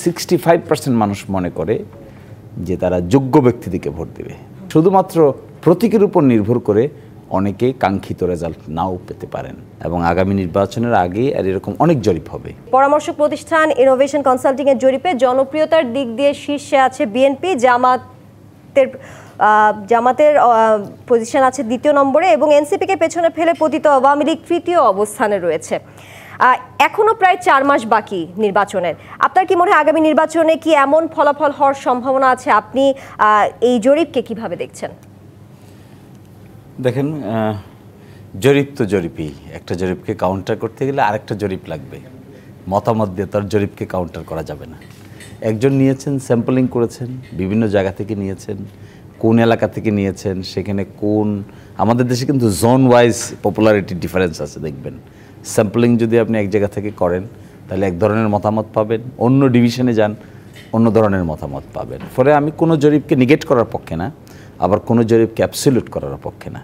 65% মানুষ মনে করে যে তারা যোগ্য ব্যক্তিদেরকে ভোট দেবে। শুধুমাত্র প্রতীকের উপর নির্ভর করে অনেকে কাঙ্ক্ষিত রেজাল্ট নাও পেতে পারেন এবং আগামী নির্বাচনের আগে আর এরকম অনেক জরিপ হবে। পরামর্শক প্রতিষ্ঠান ইনোভেশন কনসাল্টিং এর জরিপে জনপ্রিয়তার দিক দিয়ে শীর্ষে আছে বিএনপি, জামাতের পজিশন আছে দ্বিতীয় নম্বরে এবং এনসিপিকে পেছনে ফেলে পতিত আওয়ামী লীগ তৃতীয় অবস্থানে রয়েছে। এখনো প্রায় 4 মাস বাকি নির্বাচনের। আপনার কি মনে হয় আগামী নির্বাচনে কি এমন ফলাফল হওয়ার সম্ভাবনা আছে? আপনি এই জরিপকে কিভাবে দেখছেন? দেখেন, জরিপ তো জরিপই। একটা জরিপকে কাউন্টার করতে গেলে আরেকটা জরিপ লাগবে। মতামত দিয়ে তার জরিপকে কাউন্টার করা যাবে না। একজন নিয়েছেন, স্যাম্পলিং করেছেন, বিভিন্ন জায়গা থেকে নিয়েছেন, কোন এলাকা থেকে নিয়েছেন, সেখানে আমাদের দেশে কিন্তু জোন ওয়াইজ পপুলারিটি ডিফারেন্স আছে। দেখবেন স্যাম্পলিং যদি আপনি এক জায়গা থেকে করেন তাহলে এক ধরনের মতামত পাবেন, অন্য ডিভিশনে যান অন্য ধরনের মতামত পাবেন। ফলে আমি কোনো জরিপকে নেগেট করার পক্ষে না, আবার কোনো জরিপকে অ্যাবসলিউট করার পক্ষে না।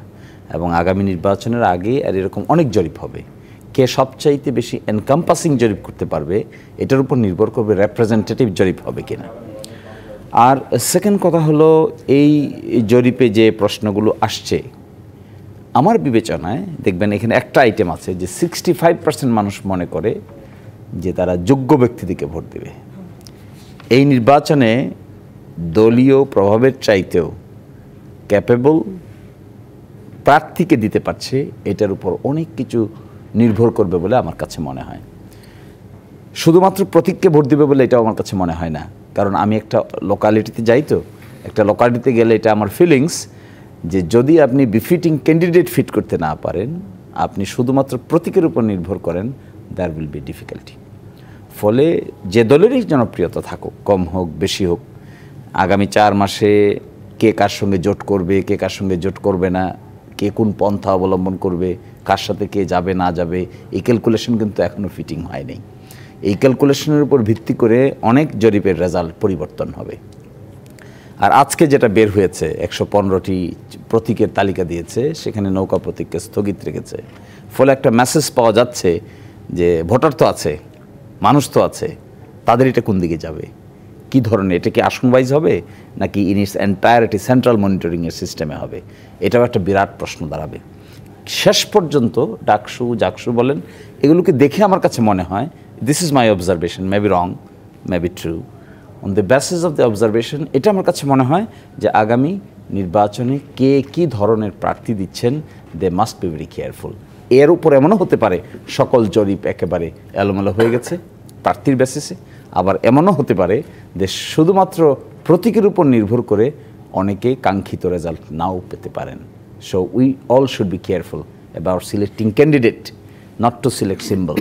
এবং আগামী নির্বাচনের আগে আর এরকম অনেক জরিপ হবে। কে সবচাইতে বেশি এনকাম্পাসিং জরিপ করতে পারবে এটার উপর নির্ভর করবে রিপ্রেজেন্টেটিভ জরিপ হবে কিনা। আর সেকেন্ড কথা হলো, এই জরিপে যে প্রশ্নগুলো আসছে আমার বিবেচনায় দেখবেন এখানে একটা আইটেম আছে যে 65% মানুষ মনে করে যে তারা যোগ্য ব্যক্তিদেরকে ভোট দেবে। এই নির্বাচনে দলীয় প্রভাবের চাইতেও ক্যাপেবল প্রার্থীকে দিতে পারছে, এটার উপর অনেক কিছু নির্ভর করবে বলে আমার কাছে মনে হয়। শুধুমাত্র প্রতীককে ভোট দিবে বলে এটাও আমার কাছে মনে হয় না। কারণ আমি একটা লোকালিটিতে যাই, তো একটা লোকালিটিতে গেলে এটা আমার ফিলিংস যে যদি আপনি বিফিটিং ক্যান্ডিডেট ফিট করতে না পারেন, আপনি শুধুমাত্র প্রতীকের উপর নির্ভর করেন, দ্যার উইল বি ডিফিকাল্টি। ফলে যে দলেরই জনপ্রিয়তা থাকুক, কম হোক বেশি হোক, আগামী 4 মাসে কে কার সঙ্গে জোট করবে, কে কার সঙ্গে জোট করবে না, কে কোন পন্থা অবলম্বন করবে, কার সাথে কে যাবে না যাবে, এই ক্যালকুলেশন কিন্তু এখনও ফিটিং হয়নি। এই ক্যালকুলেশনের উপর ভিত্তি করে অনেক জরিপের রেজাল্ট পরিবর্তন হবে। আর আজকে যেটা বের হয়েছে 115টি প্রতীকের তালিকা দিয়েছে, সেখানে নৌকা প্রতীককে স্থগিত রেখেছে। ফলে একটা মেসেজ পাওয়া যাচ্ছে যে ভোটার তো আছে, মানুষ তো আছে, তাদের এটা কোন দিকে যাবে, কি ধরনের, এটা কি আসন ওয়াইজ হবে নাকি ইন ইটস এন্টায়ারিটি সেন্ট্রাল মনিটরিংয়ের সিস্টেমে হবে, এটাও একটা বিরাট প্রশ্ন দাঁড়াবে। শেষ পর্যন্ত ডাকসু জাকসু বলেন, এগুলোকে দেখে আমার কাছে মনে হয়, this is my observation, maybe wrong maybe true, on the basis of the observation, এটা আমার কাছে মনে হয় যে আগামী নির্বাচনে কে কী ধরনের প্রার্থী দিচ্ছেন, they must be very careful. এর উপর এমনও হতে পারে সকল জরিপ একেবারে এলোমেলো হয়ে গেছে প্রার্থীর বেসিসে, আবার এমনও হতে পারে যে শুধুমাত্র প্রতীকের উপর নির্ভর করে অনেকে কাঙ্ক্ষিত রেজাল্ট নাও পেতে পারেন। So we all should be careful about selecting candidate, not to select symbol.